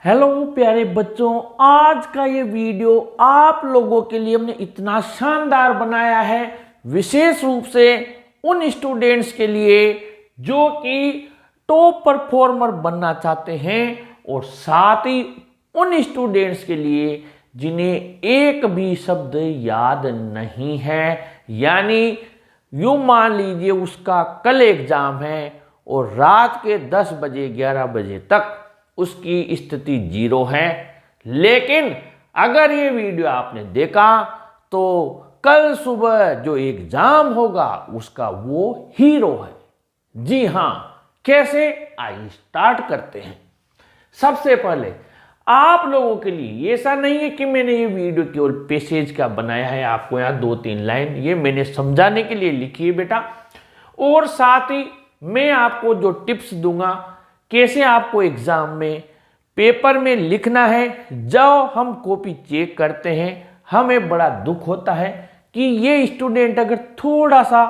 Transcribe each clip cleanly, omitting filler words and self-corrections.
Hello प्यारे बच्चों, आज का ये वीडियो आप लोगों के लिए हमने इतना शानदार बनाया है, विशेष रूप से उन स्टूडेंट्स के लिए जो कि टॉप परफॉर्मर बनना चाहते हैं और साथ ही उन स्टूडेंट्स के लिए जिन्हें एक भी शब्द याद नहीं है। यानी यूं मान लीजिए उसका कल एग्जाम है और रात के 10 बजे 11 बजे तक उसकी स्थिति 0 है, लेकिन अगर ये वीडियो आपने देखा तो कल सुबह जो एग्जाम होगा उसका वो हीरो है। जी हां, कैसे, आइए स्टार्ट करते हैं। सबसे पहले आप लोगों के लिए ऐसा नहीं है कि मैंने ये वीडियो केवल पैसेज का बनाया है, आपको यहाँ 2-3 लाइन ये मैंने समझाने के लिए लिखी है बेटा, और साथ ही मैं आपको जो टिप्स दूंगा कैसे आपको एग्जाम में पेपर में लिखना है। जब हम कॉपी चेक करते हैं हमें बड़ा दुख होता है कि ये स्टूडेंट अगर थोड़ा सा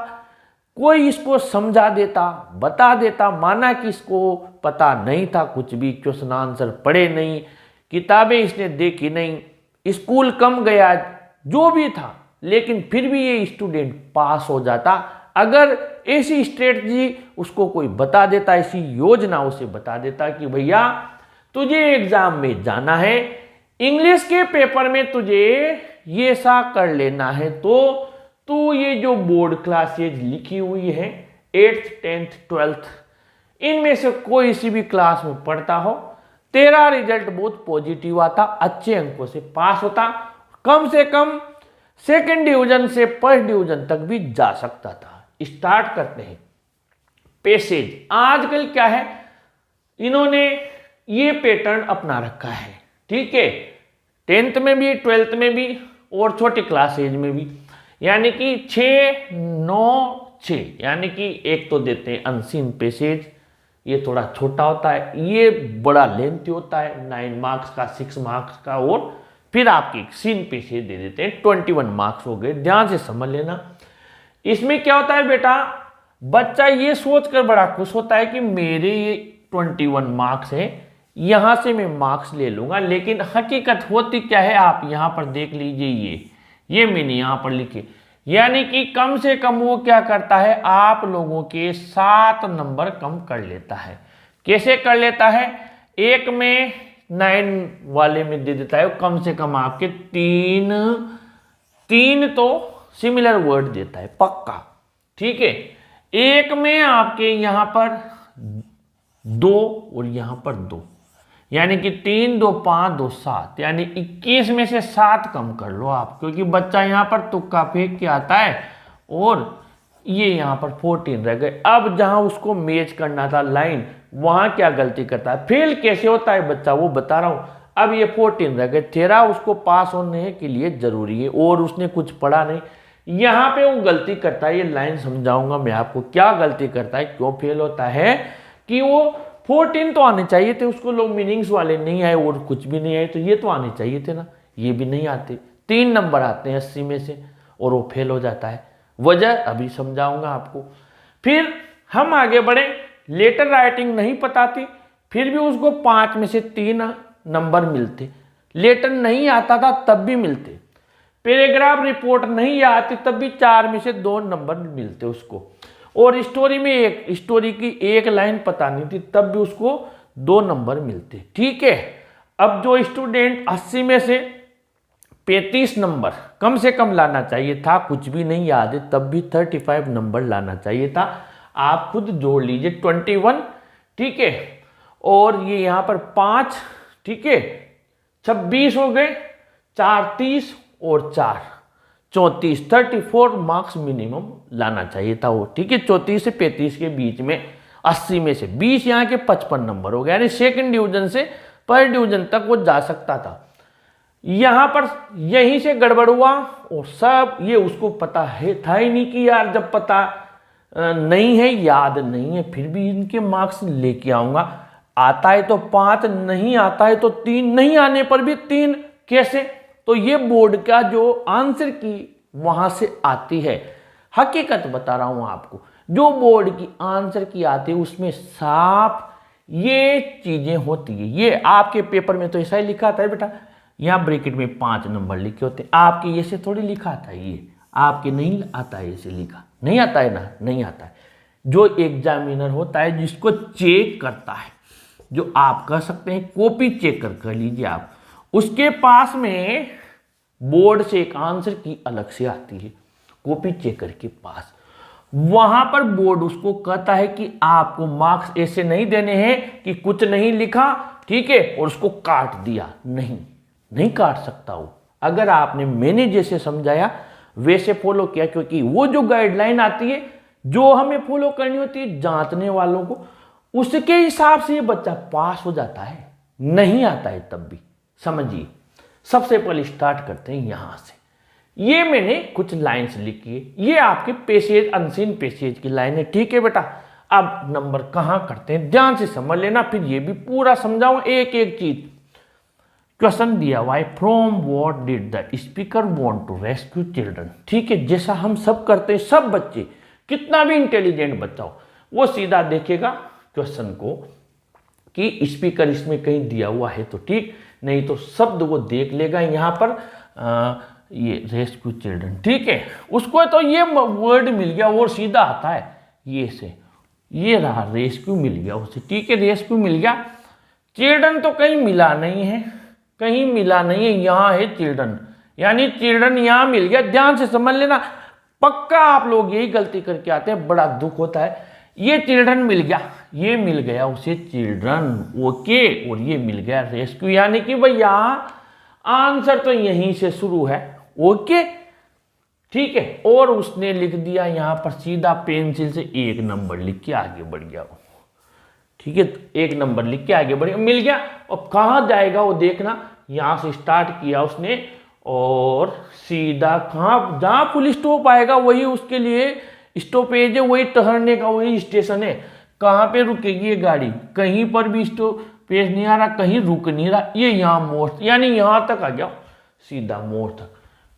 कोई इसको समझा देता, बता देता, माना कि इसको पता नहीं था, कुछ भी क्वेश्चन आंसर पढ़े नहीं, किताबें इसने देखी नहीं, स्कूल कम गया, जो भी था, लेकिन फिर भी ये स्टूडेंट पास हो जाता अगर ऐसी स्ट्रेटजी उसको कोई बता देता, ऐसी योजना उसे बता देता कि भैया तुझे एग्जाम में जाना है, इंग्लिश के पेपर में तुझे ये सा कर लेना है, तो तू ये जो बोर्ड क्लासेज लिखी हुई है 8th 10th 12th इनमें से कोई सी भी क्लास में पढ़ता हो, तेरा रिजल्ट बहुत पॉजिटिव आता, अच्छे अंकों से पास होता, कम से कम सेकंड डिवीजन से फर्स्ट डिवीजन तक भी जा सकता था। स्टार्ट करते हैं। पैसेज आजकल क्या है, इन्होंने ये पैटर्न अपना रखा है, ठीक है, 10th में भी 12th में भी और छोटे क्लासेज में भी, यानी कि 6 9 6, यानी कि एक तो देते हैं अनसीन पैसेज, ये थोड़ा छोटा होता है, ये बड़ा लेंथी होता है, 9 मार्क्स का, 6 मार्क्स का, और फिर आपकी सीन पैसेज दे देते हैं, 21 मार्क्स हो गए। ध्यान से समझ लेना। इसमें क्या होता है बेटा, बच्चा ये सोचकर बड़ा खुश होता है कि मेरे ये 21 मार्क्स है, यहां से मैं मार्क्स ले लूंगा, लेकिन हकीकत होती क्या है आप यहां पर देख लीजिए, ये मैंने यहां पर लिखे, यानी कि कम से कम वो क्या करता है, आप लोगों के 7 नंबर कम कर लेता है। कैसे कर लेता है, एक में 9 वाले में दे देता है कम से कम आपके 3 तो सिमिलर वर्ड देता है पक्का, ठीक है, एक में आपके यहां पर 2 और यहां पर 2, यानी कि 3 2 5 2 7, यानी 21 में से 7 कम कर लो आप, क्योंकि बच्चा यहां पर तुक्का फेंक के आता है और ये यहां पर 14 रह गए। अब जहां उसको मैच करना था लाइन, वहां क्या गलती करता है, फेल कैसे होता है बच्चा वो बता रहा हूं। अब ये 14 रह गए, 13 उसको पास होने के लिए जरूरी है और उसने कुछ पढ़ा नहीं, यहां पे वो गलती करता है। ये लाइन समझाऊंगा मैं आपको क्या गलती करता है, क्यों फेल होता है, कि वो 14 तो आने चाहिए थे उसको, लोग मीनिंग्स वाले नहीं आए और कुछ भी नहीं आए, तो ये तो आने चाहिए थे ना, ये भी नहीं आते, 3 नंबर आते हैं 80 में से और वो फेल हो जाता है। वजह अभी समझाऊंगा आपको। फिर हम आगे बढ़े, लेटर राइटिंग नहीं पता थी, फिर भी उसको 5 में से 3 नंबर मिलते, लेटर नहीं आता था तब भी मिलते, पैराग्राफ रिपोर्ट नहीं आती तब भी 4 में से 2 नंबर मिलते उसको, और स्टोरी में स्टोरी की 1 लाइन पता नहीं थी तब भी उसको 2 नंबर मिलते, ठीक है। अब जो स्टूडेंट 80 में से 35 नंबर कम से कम लाना चाहिए था, कुछ भी नहीं याद है तब भी 35 नंबर लाना चाहिए था, आप खुद जोड़ लीजिए 21, ठीक है, और ये यहां पर 5, ठीक है, 26 हो गए, 4 30 और 4 34, 34 मार्क्स मिनिमम लाना चाहिए था वो, ठीक है, 34 से 35 के बीच में, 80 में से 20 यहाँ के 55 नंबर हो गए, यानी सेकंड डिवीजन से फर्स्ट डिवीजन तक वो जा सकता था। यहां पर यहीं से गड़बड़ हुआ और सब ये उसको पता है था ही नहीं कि यार जब पता नहीं है, याद नहीं है, फिर भी इनके मार्क्स लेके आऊंगा, आता है तो 5, नहीं आता है तो 3, नहीं आने पर भी 3, कैसे, तो ये बोर्ड का जो आंसर की वहां से आती है, हकीकत बता रहा हूं आपको, जो बोर्ड की आंसर की आती है उसमें साफ ये चीजें होती है। ये आपके पेपर में तो ऐसा ही लिखा आता है बेटा, यहाँ ब्रैकेट में 5 नंबर लिखे होते हैं, आपके ऐसे थोड़ी लिखा आता है, ये आपके नहीं आता है, ऐसे लिखा नहीं आता है ना, नहीं आता है। जो एग्जामिनर होता है जिसको चेक करता है, जो आप कह सकते हैं कॉपी चेकर कर लीजिए आप, उसके पास में बोर्ड से एक आंसर की अलग से आती है, कॉपी चेकर के पास, वहां पर बोर्ड उसको कहता है कि आपको मार्क्स ऐसे नहीं देने हैं कि कुछ नहीं लिखा, ठीक है, और उसको काट दिया, नहीं काट सकता वो। अगर आपने मैंने जैसे समझाया वैसे फॉलो किया, क्योंकि वो जो गाइडलाइन आती है जो हमें फॉलो करनी होती है जांचने वालों को, उसके हिसाब से ये बच्चा पास हो जाता है, नहीं आता है तब भी। समझिए, सबसे पहले स्टार्ट करते हैं यहां से। ये मैंने कुछ लाइंस लिखी है, ये आपके पैसेज अनसीन पैसेज की लाइन है, ठीक है बेटा। अब नंबर कहां करते हैं ध्यान से समझ लेना, फिर ये भी पूरा समझाऊं एक एक चीज। क्वेश्चन दिया हुआ है, from what did the speaker want to rescue children, ठीक है, जैसा हम सब करते हैं, सब बच्चे, कितना भी इंटेलिजेंट बच्चा हो वो सीधा देखेगा क्वेश्चन को कि स्पीकर इसमें कहीं दिया हुआ है तो ठीक, नहीं तो शब्द वो देख लेगा यहाँ पर ये रेस्क्यू चिल्ड्रन, ठीक है, उसको तो ये वर्ड मिल गया और सीधा आता है ये से, ये रहा रेस्क्यू मिल गया उसे, ठीक है, रेस्क्यू मिल गया। चिल्ड्रन तो कहीं मिला नहीं है, कहीं मिला नहीं है, यहाँ है चिल्ड्रन, यानी चिल्ड्रन यहाँ मिल गया। ध्यान से समझ लेना, पक्का आप लोग यही गलती करके आते हैं, बड़ा दुख होता है। ये चिल्ड्रन मिल गया, ये मिल गया उसे चिल्ड्रन, ओके, और ये मिल गया रेस्क्यू, यानी कि भाई यहाँ आंसर तो यहीं से शुरू है, ओके, ठीक है। और उसने लिख दिया यहाँ पर सीधा पेंसिल से 1 नंबर लिख के आगे बढ़ गया वो, ठीक है, 1 नंबर लिख के आगे बढ़ गया, मिल गया। अब कहाँ जाएगा वो देखना, यहाँ से स्टार्ट किया उसने और सीधा कहाँ, जहाँ फुल स्टॉप आएगा वही उसके लिए स्टॉपेज है, वही ठहरने का वही स्टेशन है। कहाँ पे रुकेगी ये गाड़ी, कहीं पर भी स्टॉपेज नहीं आ रहा, कहीं रुक नहीं रहा, ये यहाँ मोड़, यानी यहाँ तक आ गया सीधा मोड़ तक।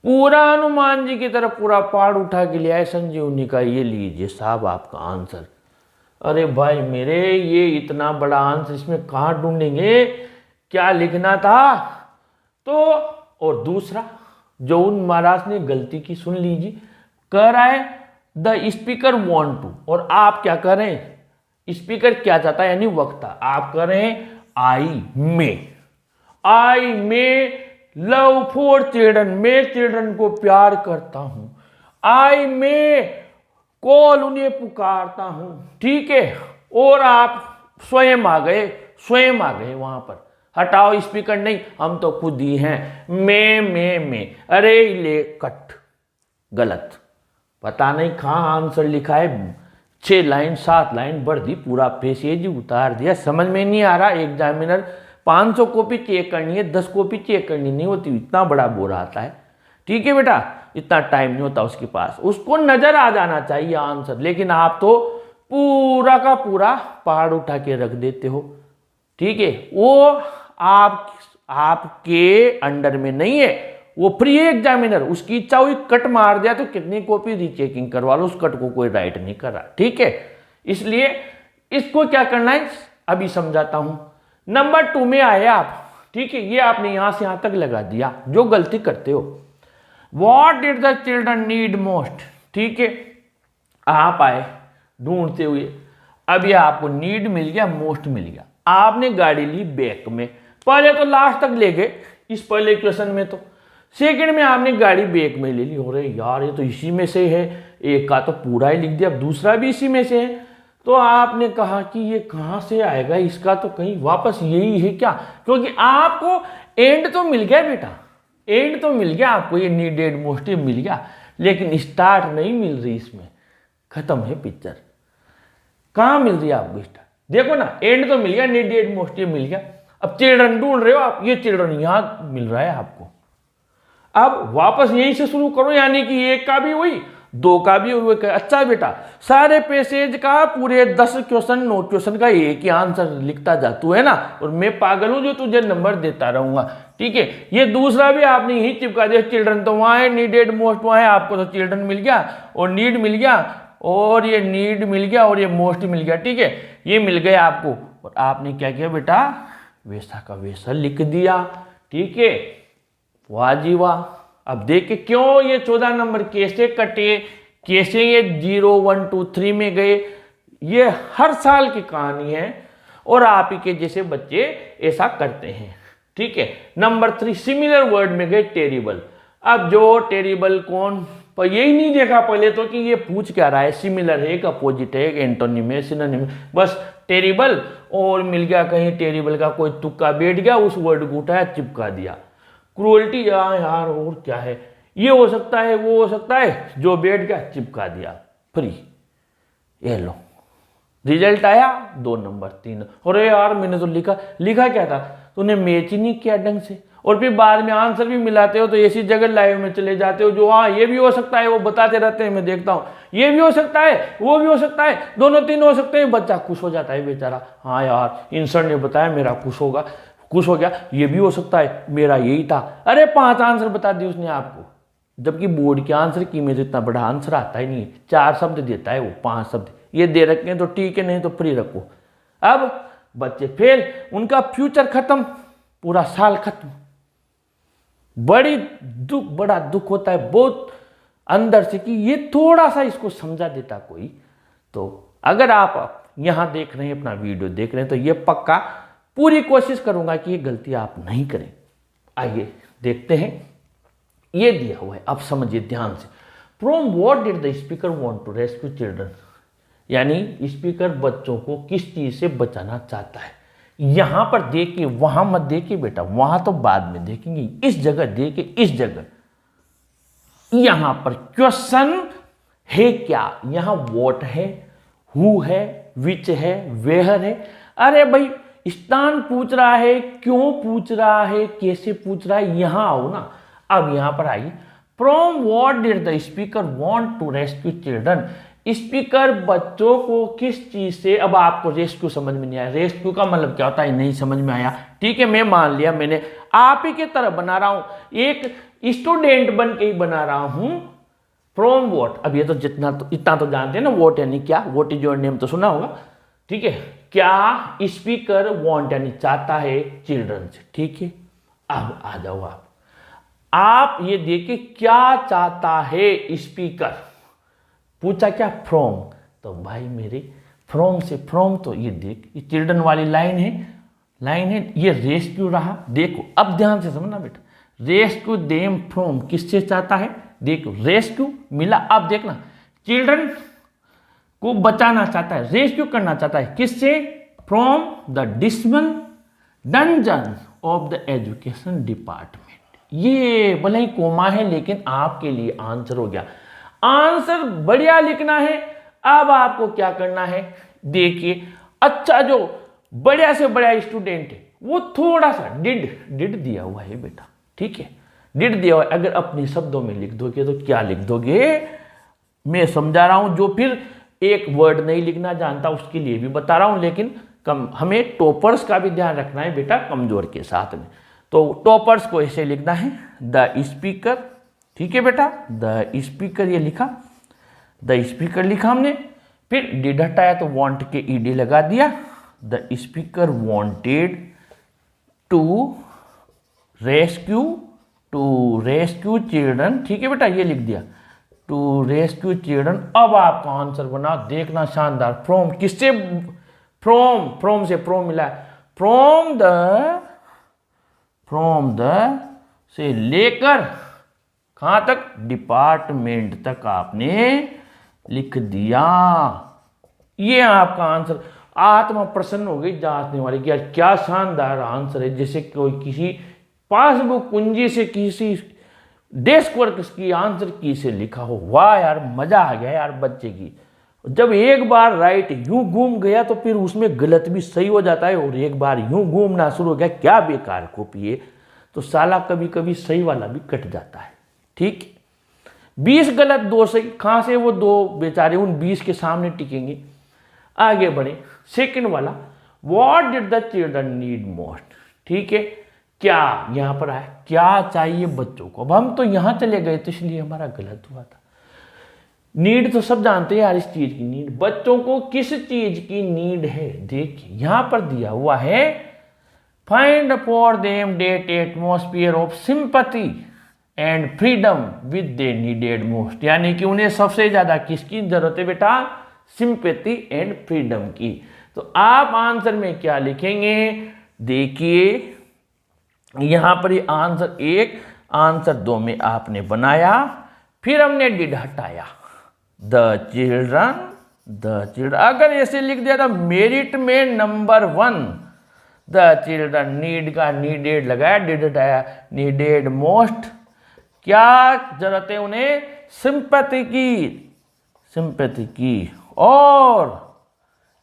पूरा हनुमान जी की तरफ पूरा पहाड़ उठा के ले आए संजीवनी का, ये लीजिए साहब आपका आंसर। अरे भाई मेरे, ये इतना बड़ा आंसर इसमें कहाँ ढूंढेंगे, क्या लिखना था तो। और दूसरा जो उन महाराज ने गलती की, सुन लीजिए, कह रहा है द स्पीकर वांट टू, और आप क्या कर रहे हैं, स्पीकर क्या चाहता है यानी वक्ता, आप कर रहे हैं आई मे लव फॉर चिल्ड्रन, मैं चिल्ड्रन को प्यार करता हूं, आई मे कॉल, उन्हें पुकारता हूं, ठीक है। और आप स्वयं आ गए वहां पर, हटाओ स्पीकर नहीं, हम तो खुद ही हैं, मैं, अरे ले कट, गलत, पता नहीं कहाँ आंसर लिखा है, 6 लाइन 7 लाइन बढ़ दी, पूरा पैसेज उतार दिया, समझ में नहीं आ रहा। एग्जामिनर 500 कॉपी चेक करनी है, 10 कॉपी चेक करनी नहीं होती, इतना बड़ा बोरा आता है, ठीक है बेटा, इतना टाइम नहीं होता उसके पास, उसको नजर आ जाना चाहिए आंसर, लेकिन आप तो पूरा का पूरा पहाड़ उठा के रख देते हो, ठीक है। वो आपके अंडर में नहीं है, वो फ्री एग्जामिनर, उसकी इच्छा हुई कट मार दिया तो कितनी कॉपी रीचेकिंग करवा लो, उस कट को कोई राइट नहीं कर रहा, ठीक है। इसलिए इसको क्या करना है अभी समझाता हूं। नंबर 2 में आए आप, ठीक है, ये आपने यहां से यहां तक लगा दिया, जो गलती करते हो। What did the children need most, ठीक है, आप आए ढूंढते हुए, अब ये आपको नीड मिल गया, मोस्ट मिल गया, आपने गाड़ी ली बैक में, पहले तो लास्ट तक ले गए इस पहले क्वेश्चन में, तो सेकंड में आपने गाड़ी बैक में ले ली, हो रहे यार ये तो इसी में से है, एक का तो पूरा ही लिख दिया, अब दूसरा भी इसी में से है, तो आपने कहा कि ये कहां से आएगा, इसका तो कहीं वापस यही है क्या, क्योंकि आपको एंड तो मिल गया बेटा, एंड तो मिल गया आपको, ये नीडेड मोस्ट मिल गया, लेकिन स्टार्ट नहीं मिल रही, इसमें खत्म है पिक्चर, कहां मिल रही है आपको स्टार्ट, देखो ना, एंड तो मिल गया, नीडेड मोस्ट मिल गया, अब चिल्ड्रन ढूंढ रहे हो आप, ये चिल्ड्रन यहां मिल रहा है आपको, अब वापस यहीं से शुरू करो, यानी कि 1 का भी वही, 2 का भी वही। अच्छा बेटा, सारे पैसेज का पूरे 10 क्वेश्चन 9 क्वेश्चन का एक ही आंसर लिखता जा, तू है ना, और मैं पागल हूं जो तुझे नंबर देता रहूंगा, ठीक है। ये दूसरा भी आपने यही चिपका दिया, चिल्ड्रन तो वहां है, नीडेड मोस्ट वहां है, आपको तो चिल्ड्रन मिल गया और नीड मिल गया, और ये नीड मिल गया और ये मोस्ट मिल गया, ठीक है, ये मिल गया आपको और आपने क्या किया बेटा, वैसा का वैसा लिख दिया। ठीक है, वाह जी वाह। अब देखिए क्यों ये 14 नंबर कैसे कटे, कैसे ये 0 1 2 3 में गए, ये हर साल की कहानी है और आप ही के जैसे बच्चे ऐसा करते हैं। ठीक है, नंबर 3 सिमिलर वर्ड में गए टेरिबल। अब जो टेरिबल कौन, पर यही नहीं देखा पहले तो कि ये पूछ क्या रहा है, सिमिलर है, एक अपोजिट है, एक एंटोनिम है, सिनोनिम है, बस टेरिबल और मिल गया कहीं टेरिबल का कोई तुक्का बैठ गया, उस वर्ड को उठाया चिपका दिया। क्रूअल्टी यार और क्या है, ये हो सकता है वो हो सकता है, जो बैठ गया चिपका दिया, फ्री। ये लो रिजल्ट आया 2 नंबर 3। अरे यार मैंने तो लिखा क्या था, तूने मैच ही नहीं किया ढंग से, और फिर बाद में आंसर भी मिलाते हो तो ऐसी जगह लाइव में चले जाते हो जो हाँ ये भी हो सकता है, वो बताते रहते हैं, मैं देखता हूँ ये भी हो सकता है वो भी हो सकता है, दोनों तीन हो सकते हैं, बच्चा खुश हो जाता है बेचारा, हाँ यार इन सर ने बताया मेरा खुश हो गया, ये भी हो सकता है, मेरा यही था। अरे 5 आंसर बता दिए उसने आपको, जबकि बोर्ड के आंसर की में तो इतना बड़ा आंसर आता ही नहीं है, 4 शब्द देता है वो, 5 शब्द ये दे रखे हैं तो ठीक है, नहीं तो फ्री रखो। अब बच्चे फेल, उनका फ्यूचर खत्म, पूरा साल खत्म। बड़ा दुख होता है बहुत अंदर से कि ये थोड़ा सा इसको समझा देता कोई। तो अगर आप यहां देख रहे हैं, अपना वीडियो देख रहे हैं, तो ये पक्का पूरी कोशिश करूंगा कि ये गलती आप नहीं करें। आइए देखते हैं, ये दिया हुआ है, अब समझिए ध्यान से। From what did the speaker want to rescue children, यानी स्पीकर बच्चों को किस चीज से बचाना चाहता है। यहां पर देखिए, वहां मत देखिए बेटा, वहां तो बाद में देखेंगे, इस जगह देखिए, इस जगह यहां पर क्वेश्चन है क्या, यहां व्हाट है, हु है, विच है, वेयर है। अरे भाई स्थान पूछ रहा है, क्यों पूछ रहा है, कैसे पूछ रहा है, यहां आओ ना। अब यहां पर आइए, from what did the speaker want to rescue children, speaker बच्चों को किस चीज से, अब आपको रेस्क्यू समझ में नहीं आया, रेस्क्यू का मतलब क्या होता है नहीं समझ में आया, ठीक है, मैं मान लिया, मैंने आप ही की तरह बना रहा हूं, एक स्टूडेंट बन के ही बना रहा हूं। फ्रॉम व्हाट, अब ये तो इतना तो जानते हैं ना, व्हाट यानी क्या, व्हाट इज योर नेम तो सुना होगा, ठीक है, क्या स्पीकर वांट यानी चाहता है चिल्ड्रन से, ठीक है। अब आ जाओ आप ये देखिए क्या चाहता है स्पीकर, पूछा क्या, फ्रॉम, तो भाई मेरे फ्रॉम से, फ्रॉम तो ये देख, ये चिल्ड्रन वाली लाइन है, ये रेस्क्यू रहा, देखो अब ध्यान से समझना बेटा, रेस्क्यू देम फ्रॉम किससे चाहता है, देखो रेस्क्यू मिला, अब देखना चिल्ड्रन को बचाना चाहता है, रेस्क्यू करना चाहता है किससे, from the dismal dungeon of the education department. ये भले ही कोमा है लेकिन आपके लिए आंसर हो गया। आंसर बढ़िया लिखना है। अब आपको क्या करना है, देखिए, अच्छा जो बढ़िया से बढ़िया स्टूडेंट है वो थोड़ा सा डिड दिया हुआ है बेटा, ठीक है, डिड दिया हुआ है, अगर अपने शब्दों में लिख दोगे तो क्या लिख दोगे, मैं समझा रहा हूं, जो फिर एक वर्ड नहीं लिखना जानता उसके लिए भी बता रहा हूं, लेकिन हमें टॉपर्स का भी ध्यान रखना है बेटा, कमजोर के साथ में। तो टॉपर्स को ऐसे लिखना है, द स्पीकर, ठीक है बेटा, द स्पीकर, ये लिखा, द स्पीकर लिखा हमने, फिर डिड हटाया तो वांट के ईडी लगा दिया, the speaker wanted to rescue children, ठीक है बेटा, ये लिख दिया, टू रेस्क्यू चिल्ड्रन। अब आपका आंसर बना, देखना शानदार, फ्रॉम किससे, फ्रॉम से फ्रॉम मिला, फ्रॉम द से लेकर कहां तक, डिपार्टमेंट तक आपने लिख दिया। ये आपका आंसर, आत्मा प्रसन्न हो गई जांचने वाली कि यार क्या शानदार आंसर है, जैसे कोई किसी पासबुक कुंजी से किसी डेस्क वर्क की आंसर की से लिखा हो। वाह यार मजा आ गया यार बच्चे की, जब एक बार राइट यूं घूम गया तो फिर उसमें गलत भी सही हो जाता है, और एक बार यूं घूमना शुरू हो गया, क्या बेकार कॉपी है, तो साला कभी कभी सही वाला भी कट जाता है, ठीक। 20 गलत 2 सही, कहां से वो 2 बेचारे उन 20 के सामने टिकेंगे। आगे बढ़े, सेकंड वाला, what did the children need most, ठीक है, क्या यहां पर आया, क्या चाहिए बच्चों को। अब हम तो यहां चले गए तो इसलिए हमारा गलत हुआ था। नीड तो सब जानते हैं यार, इस चीज की नीड, बच्चों को किस चीज की नीड है। देखिए यहां पर दिया हुआ है find for them that atmosphere of sympathy and freedom with they needed most, यानी कि उन्हें सबसे ज्यादा किसकी जरूरत है बेटा, सिंपैथी एंड फ्रीडम की। तो आप आंसर में क्या लिखेंगे, देखिए यहां पर ये आंसर 1, आंसर 2 में आपने बनाया, फिर हमने डिड हटाया, द चिल्ड्रन, अगर ऐसे लिख दिया था मेरिट में नंबर 1, द चिल्ड्रन, नीड का नीडेड लगाया, डिड हटाया, नीडेड मोस्ट, क्या जरूरत है उन्हें, सिंपैथी की और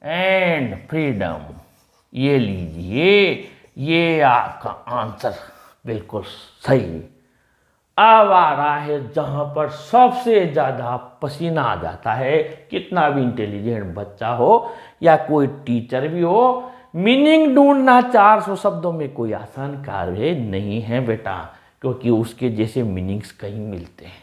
एंड फ्रीडम। ये लीजिए, ये आपका आंसर बिल्कुल सही। अब आ रहा है जहां पर सबसे ज्यादा पसीना आ जाता है, कितना भी इंटेलिजेंट बच्चा हो या कोई टीचर भी हो, मीनिंग ढूंढना 400 शब्दों में कोई आसान कार्य नहीं है बेटा, क्योंकि उसके जैसे मीनिंग्स कहीं मिलते हैं।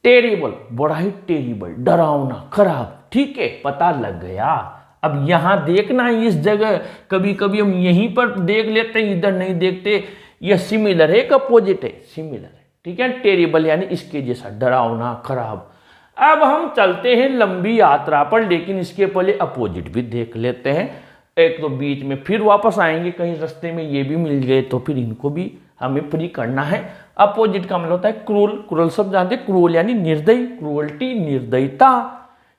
टेरिबल, बड़ा ही टेरिबल, डरावना, खराब, ठीक है, पता लग गया। अब यहां देखना इस जगह, कभी कभी हम यहीं पर देख लेते हैं, इधर नहीं देखते, यह सिमिलर है कि अपोजिट है, सिमिलर है, ठीक है। टेरिबल यानी इसके जैसा, डरावना, खराब। अब हम चलते हैं लंबी यात्रा पर, लेकिन इसके पहले अपोजिट भी देख लेते हैं। एक तो बीच में फिर वापस आएंगे, कहीं रास्ते में ये भी मिल गए तो फिर इनको भी हमें फ्री करना है। अपोजिट का मतलब होता है क्रूल, क्रूल सब जानते हैं, क्रूल यानी निर्दयी, क्रूअल्टी, निर्दयता,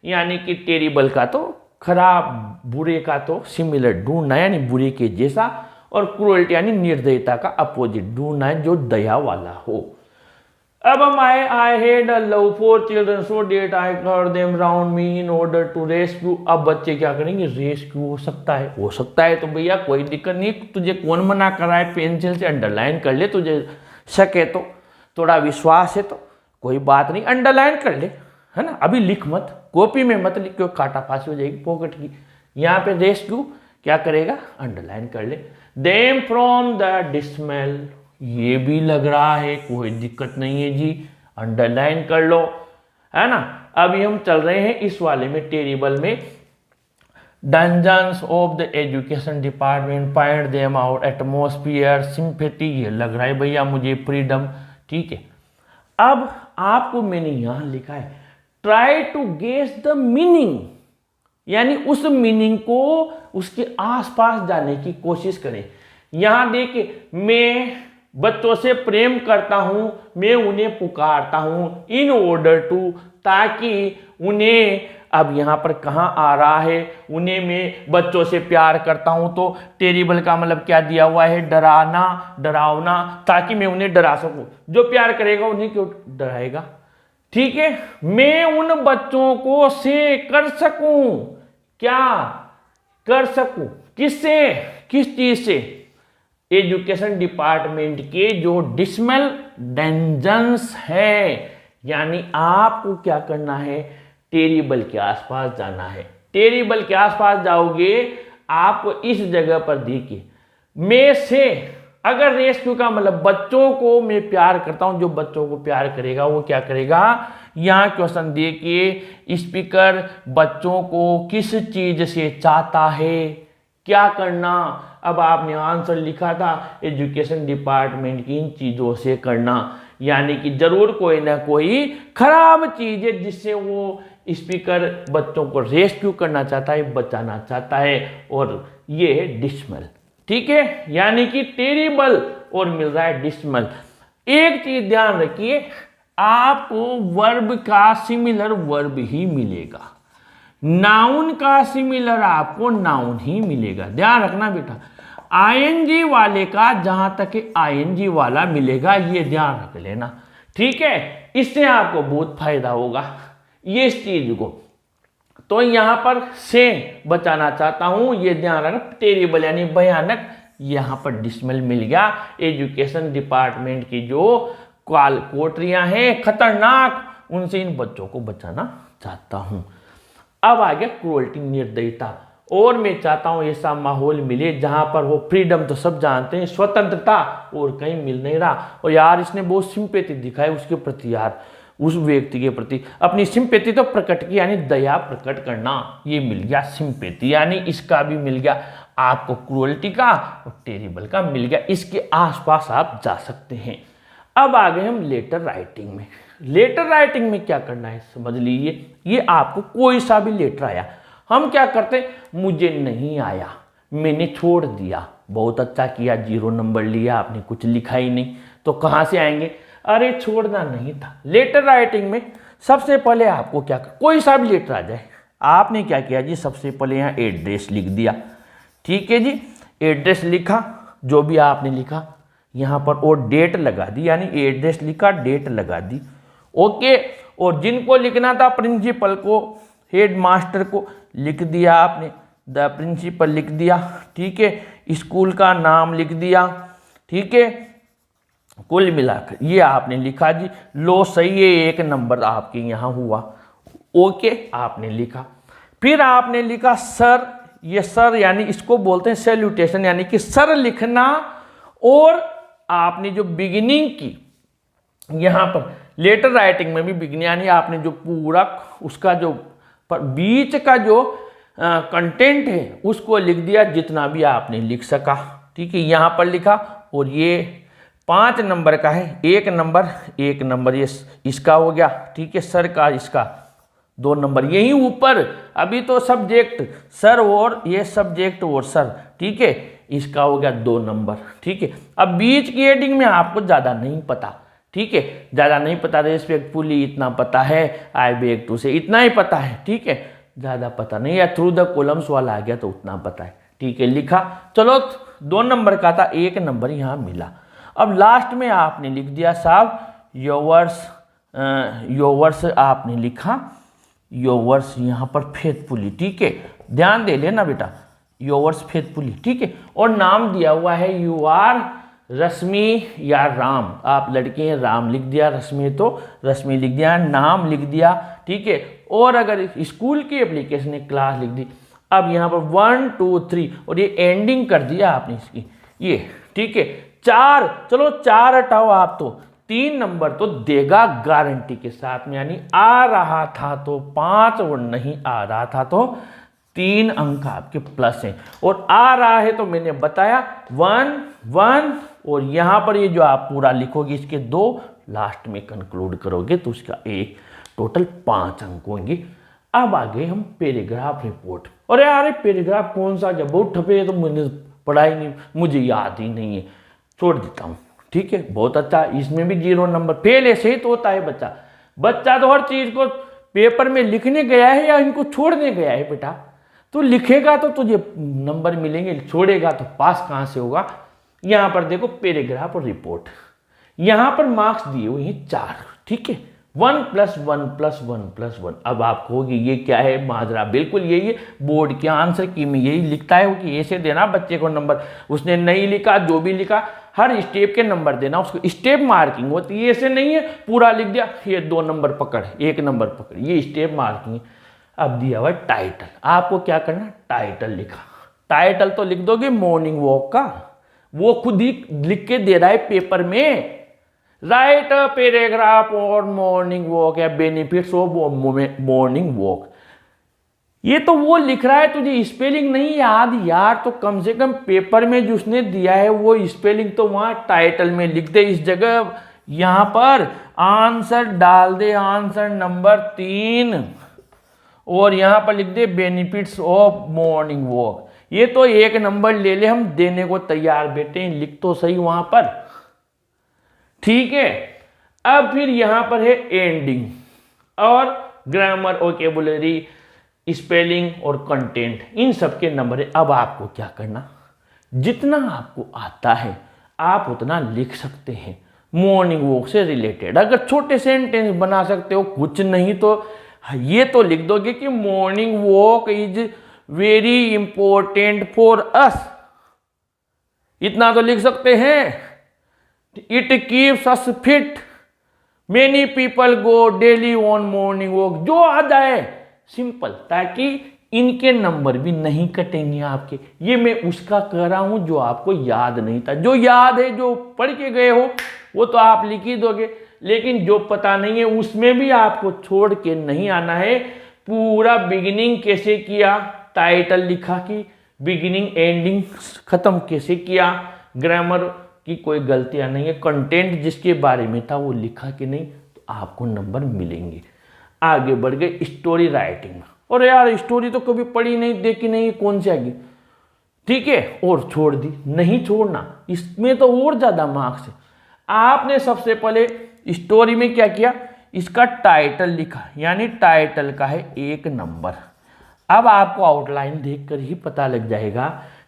यानी कि टेरिबल का तो खराब, बुरे का तो सिमिलर, ढूंढना यानी बुरे के जैसा, और क्रूअल्टी यानी निर्दयता का अपोजिट, ढूंढना है जो दया वाला हो। अब हम I had a love for children so that I called them round me in order to rescue. अब बच्चे क्या करेंगे, रेस्क्यू हो सकता है, तो भैया कोई दिक्कत नहीं, तुझे कौन मना कर रहा है, पेंसिल से अंडरलाइन कर ले, तुझे शक है तो, थोड़ा विश्वास है तो कोई बात नहीं, अंडरलाइन कर ले, है ना, अभी लिख मत, कॉपी में मत लिख, क्योंकि काटा पास हो जाएगी पॉकेट की। यहाँ पे रेस्क्यू क्या करेगा, अंडरलाइन कर ले। देम फ्रॉम द डिस्मेल, ये भी लग रहा है, कोई दिक्कत नहीं है जी, अंडरलाइन कर लो, है ना। अभी हम चल रहे हैं इस वाले में, टेरिबल में, dungeons of the education department, find them out, atmosphere, sympathy, ये लग रहा है भैया मुझे, फ्रीडम, ठीक है। अब आपको मैंने यहां लिखा है try to guess the meaning, यानी उस मीनिंग को उसके आसपास जाने की कोशिश करें। यहां देखिए, मैं बच्चों से प्रेम करता हूं, मैं उन्हें पुकारता हूं, इन ऑर्डर टू, ताकि उन्हें, अब यहां पर कहां आ रहा है, उन्हें मैं बच्चों से प्यार करता हूं, तो टेरिबल का मतलब क्या दिया हुआ है, डराना, डरावना, ताकि मैं उन्हें डरा सकूं, जो प्यार करेगा उन्हें क्यों डराएगा, ठीक है। मैं उन बच्चों को से कर सकूं, क्या कर सकूं, किससे, किस चीज से, एजुकेशन डिपार्टमेंट के जो डिस्मल डेंजन्स है, यानी आपको क्या करना है, टेरिबल के आसपास जाना है। टेरिबल के आसपास जाओगे, आपको इस जगह पर देखिए, मैं से, अगर रेस्क्यू का मतलब बच्चों को मैं प्यार करता हूं, जो बच्चों को प्यार करेगा वो क्या करेगा, यहां क्वेश्चन देखिए, स्पीकर बच्चों को किस चीज से चाहता है, क्या करना। अब आपने आंसर लिखा था एजुकेशन डिपार्टमेंट की इन चीजों से करना, यानी कि जरूर कोई ना कोई खराब चीज है जिससे वो स्पीकर बच्चों को रेस्क्यू करना चाहता है, बचाना चाहता है, और ये है डिस्मल, ठीक है, यानी कि टेरिबल और मिल रहा है डिस्मल। एक चीज ध्यान रखिए, आपको वर्ब का सिमिलर वर्ब ही मिलेगा, नाउन का सिमिलर आपको नाउन ही मिलेगा, ध्यान रखना बेटा। आईएनजी वाले का जहां तक आईएनजी वाला मिलेगा, ये ध्यान रख लेना, ठीक है, इससे आपको बहुत फायदा होगा ये इस चीज को। तो यहां पर से बचाना चाहता हूं, ये ध्यान रखना, टेरिबल यानी भयानक, यहां पर डिस्मल मिल गया, एजुकेशन डिपार्टमेंट की जो कोठरियां हैं खतरनाक, उनसे इन बच्चों को बचाना चाहता हूं। अब आ गया क्रूअल्टी, निर्दयता, और मैं चाहता हूं ऐसा माहौल मिले जहां पर वो फ्रीडम तो सब जानते हैं, स्वतंत्रता, और कहीं मिल नहीं रहा। और यार इसने बहुत सिंपैथी दिखाई उसके प्रति यार, उस व्यक्ति के प्रति अपनी सिंपैथी तो प्रकट की, यानी दया प्रकट करना, ये मिल गया सिंपैथी, यानी इसका भी मिल गया आपको क्रूअल्टी का और टेरिबल का मिल गया। इसके आसपास आप जा सकते हैं। अब आ गए हम लेटर राइटिंग में। लेटर राइटिंग में क्या करना है समझ लीजिए। ये आपको कोई सा भी लेटर आया, हम क्या करते हैं, मुझे नहीं आया, मैंने छोड़ दिया, बहुत अच्छा किया, 0 नंबर लिया, आपने कुछ लिखा ही नहीं, तो कहाँ से आएंगे, अरे छोड़ना नहीं था। लेटर राइटिंग में सबसे पहले आपको क्या कर, कोई सा भी लेटर आ जाए, आपने क्या किया जी, सबसे पहले यहाँ एड्रेस लिख दिया। ठीक है जी, एड्रेस लिखा, जो भी आपने लिखा यहाँ पर, और डेट लगा दी, यानी एड्रेस लिखा, डेट लगा दी। ओके, और जिनको लिखना था प्रिंसिपल को, हेड मास्टर को लिख दिया आपने, द प्रिंसिपल लिख दिया। ठीक है, स्कूल का नाम लिख दिया। ठीक है, कुल मिलाकर ये आपने लिखा जी। लो सही है, 1 नंबर आपके यहाँ हुआ। ओके, आपने लिखा। फिर आपने लिखा सर, ये सर यानी इसको बोलते हैं सैल्यूटेशन, यानी कि सर लिखना। और आपने जो बिगिनिंग की यहाँ पर लेटर राइटिंग में भी बिगिनिंग, यानी आपने जो पूरा उसका जो बीच का जो कंटेंट है उसको लिख दिया, जितना भी आपने लिख सका। ठीक है, यहाँ पर लिखा, और ये 5 नंबर का है, 1 नंबर ये इसका हो गया। ठीक है, सर का इसका 2 नंबर, यही ऊपर अभी तो सब्जेक्ट सर और ये सब्जेक्ट और सर। ठीक है, इसका हो गया 2 नंबर। ठीक है, अब बीच की हेडिंग में आपको ज़्यादा नहीं पता। ठीक है, ज़्यादा नहीं पता, रेस्पेक्टफुली इतना पता है, आई बेग टू से इतना ही पता है। ठीक है, ज़्यादा पता नहीं, या थ्रू द कॉलम्स वाला आ गया तो उतना पता है। ठीक है, लिखा, चलो 2 नंबर का था, 1 नंबर यहाँ मिला। अब लास्ट में आपने लिख दिया साहब योवर्स आपने लिखा, योवर्स यहाँ पर फेथफुली। ठीक है, ध्यान दे लेना बेटा, योवर्स फेथफुली। ठीक है, और नाम दिया हुआ है यू आर रश्मि या राम, आप लड़के हैं, राम लिख दिया, रश्मि तो रश्मि लिख दिया, नाम लिख दिया। ठीक है, और अगर स्कूल की एप्लीकेशन है क्लास लिख दी। अब यहाँ पर 1 2 3 और ये एंडिंग कर दिया आपने इसकी, ये। ठीक है, 4, चलो 4 हटाओ आप, तो 3 नंबर तो देगा गारंटी के साथ में, यानी आ रहा था तो 5 और नहीं आ रहा था तो 3 अंक आपके प्लस हैं। और आ रहा है तो मैंने बताया 1 1, और यहाँ पर ये जो आप पूरा लिखोगे इसके 2 लास्ट में कंक्लूड करोगे तो उसका 1, टोटल 5 अंक होंगे। अब आगे हम पैराग्राफ रिपोर्ट। अरे यार पैराग्राफ कौन सा, जब बहुत ठपे तो मैंने पढ़ा ही नहीं, मुझे याद ही नहीं है, छोड़ देता हूँ। ठीक है, बहुत अच्छा, इसमें भी 0 नंबर, फेल ऐसे ही तो होता है बच्चा तो हर चीज़ को पेपर में लिखने गया है या इनको छोड़ने गया है बेटा, तो लिखेगा तो तुझे नंबर मिलेंगे, छोड़ेगा तो पास कहाँ से होगा। यहाँ पर देखो पैराग्राफ और रिपोर्ट, यहाँ पर मार्क्स दिए हुए हैं 4। ठीक है, 1 + 1 + 1 + 1। अब आप कहोगे ये क्या है माजरा, बिल्कुल यही है, बोर्ड के आंसर की में यही लिखता है कि ऐसे देना बच्चे को नंबर, उसने नहीं लिखा, जो भी लिखा हर स्टेप के नंबर देना, उसको स्टेप मार्किंग होती है, ऐसे नहीं है पूरा लिख दिया ये 2 नंबर पकड़, 1 नंबर पकड़, ये स्टेप मार्किंग है। अब दिया हुआ टाइटल, आपको क्या करना, टाइटल लिखा, टाइटल तो लिख दोगे मॉर्निंग वॉक का, वो खुद ही लिख के दे रहा है पेपर में, राइट अ पैराग्राफ और मॉर्निंग वॉक या बेनिफिट्स ऑफ मॉर्निंग वॉक। ये तो वो लिख रहा है, तुझे स्पेलिंग नहीं याद यार, तो कम से कम पेपर में जो उसने दिया है वो स्पेलिंग तो वहां टाइटल में लिख दे। इस जगह यहां पर आंसर डाल दे, आंसर नंबर 3, और यहां पर लिख दे बेनिफिट्स ऑफ मॉर्निंग वॉक। ये तो 1 नंबर ले ले, हम देने को तैयार बेटे, लिख तो सही वहां पर। ठीक है, अब फिर यहां पर है एंडिंग और ग्रामर, वोकैबुलरी, स्पेलिंग और कंटेंट, इन सब के नंबर है। अब आपको क्या करना, जितना आपको आता है आप उतना लिख सकते हैं मॉर्निंग वॉक से रिलेटेड। अगर छोटे सेंटेंस बना सकते हो, कुछ नहीं तो ये तो लिख दोगे कि morning walk is very important for us, इतना तो लिख सकते हैं। It keeps us fit, many people go daily on morning walk, जो आ जाए सिंपल, ताकि इनके नंबर भी नहीं कटेंगे आपके। ये मैं उसका कह रहा हूं जो आपको याद नहीं था, जो याद है, जो पढ़ के गए हो वो तो आप लिख ही दोगे, लेकिन जो पता नहीं है उसमें भी आपको छोड़ के नहीं आना है। पूरा बिगिनिंग कैसे किया, टाइटल लिखा कि बिगिनिंग एंडिंग खत्म कैसे किया, ग्रामर की कोई गलतियां नहीं है, कंटेंट जिसके बारे में था वो लिखा कि नहीं, तो आपको नंबर मिलेंगे। आगे बढ़ गए स्टोरी राइटिंग। और यार स्टोरी तो कभी पढ़ी नहीं, देखी नहीं, कौन सी आगे, ठीक है, और छोड़ दी, नहीं छोड़ना, इसमें तो और ज्यादा मार्क्स है। आपने सबसे पहले स्टोरी में क्या किया, इसका टाइटल लिखा, यानी टाइटल का है 1 नंबर। अब आपको आउटलाइन देखकर ही पता लग जाएगा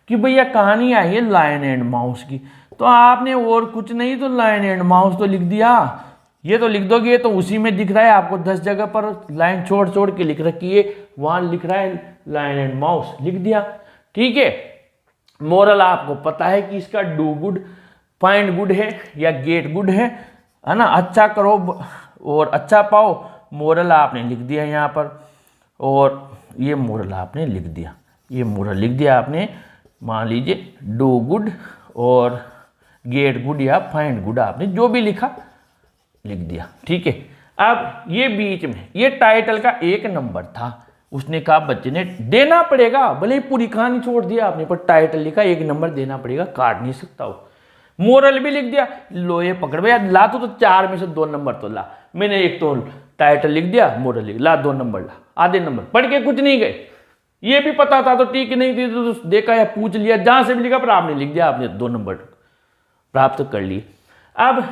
कि भैया कहानी आई है लायन एंड माउस की, तो आपने और कुछ नहीं तो लायन एंड माउस तो लिख दिया। ये तो लिख दोगे तो उसी में दिख रहा है आपको 10 जगह पर लाइन छोड़ छोड़ के लिख रखी है, वहां लिख रहा है लायन एंड माउस, लिख दिया, ठीक है। मोरल आपको पता है कि इसका डू गुड, फाइंड गुड है या गेट गुड है ना, अच्छा करो और अच्छा पाओ, मोरल आपने लिख दिया यहाँ पर, और ये मोरल आपने लिख दिया, ये मोरल लिख दिया आपने, मान लीजिए डू गुड और गेट गुड या फाइंड गुड आपने जो भी लिखा लिख दिया, ठीक है। अब ये बीच में ये टाइटल का 1 नंबर था, उसने कहा बच्चे ने देना पड़ेगा, भले ही पूरी कहानी छोड़ दिया आपने, पर टाइटल लिखा 1 नंबर देना पड़ेगा, काट नहीं सकता हो। मोरल भी लिख दिया, लोहे पकड़ भैया ला तो 4 में से 2 नंबर तो ला, मैंने एक तो टाइटल लिख दिया, मोरल लिख ला, 2 नंबर ला, आधे नंबर पढ़ के कुछ नहीं गए, ये भी पता था तो ठीक नहीं थी तो देखा या पूछ लिया, जहां से भी लिखा पर आपने लिख दिया, आपने 2 नंबर प्राप्त कर लिए। अब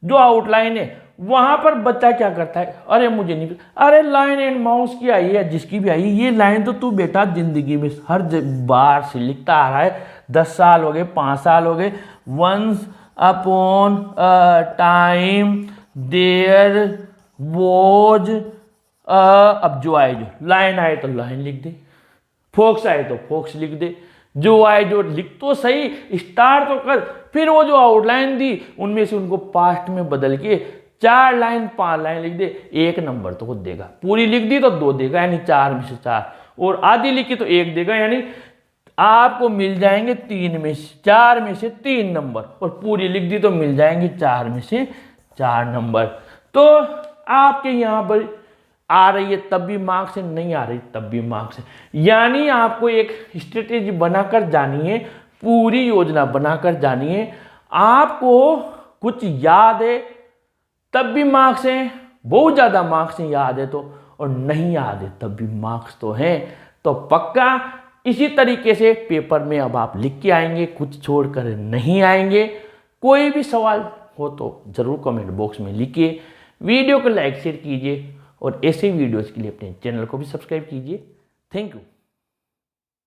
जो आउटलाइन है वहां पर बच्चा क्या करता है, अरे मुझे नहीं, अरे लाइन एंड माउस की आई है, जिसकी भी आई है, ये लाइन तो तू बेटा जिंदगी में हर बार से लिखता आ रहा है, 10 साल हो गए, 5 साल हो गए, once upon a time there was, अब जो आए, जो लाइन आए तो लाइन लिख दे, फोक्स आए तो फोक्स लिख दे, जो आए जो लिख तो सही, स्टार्ट तो कर, फिर वो जो आउटलाइन दी उनमें से उनको पास्ट में बदल के 4 लाइन 5 लाइन लिख दे, 1 नंबर तो वो देगा। पूरी लिख दी तो 2 देगा, यानी 4 में से 4, और आधी लिखी तो 1 देगा, यानी आपको मिल जाएंगे 4 में से 3 नंबर, और पूरी लिख दी तो मिल जाएंगे 4 में से 4 नंबर। तो आपके यहाँ पर आ रही है तब भी मार्क्स है, नहीं आ रही तब भी मार्क्स है, यानी आपको एक स्ट्रेटेजी बनाकर जानी है, पूरी योजना बनाकर जानी है। आपको कुछ याद है तब भी मार्क्स हैं, बहुत ज़्यादा मार्क्स हैं याद है तो, और नहीं याद है तब भी मार्क्स तो हैं। तो पक्का इसी तरीके से पेपर में अब आप लिख के आएंगे, कुछ छोड़कर नहीं आएंगे। कोई भी सवाल हो तो ज़रूर कमेंट बॉक्स में लिखिए, वीडियो को लाइक शेयर कीजिए, और ऐसे वीडियोज़ के लिए अपने चैनल को भी सब्सक्राइब कीजिए। Thank you.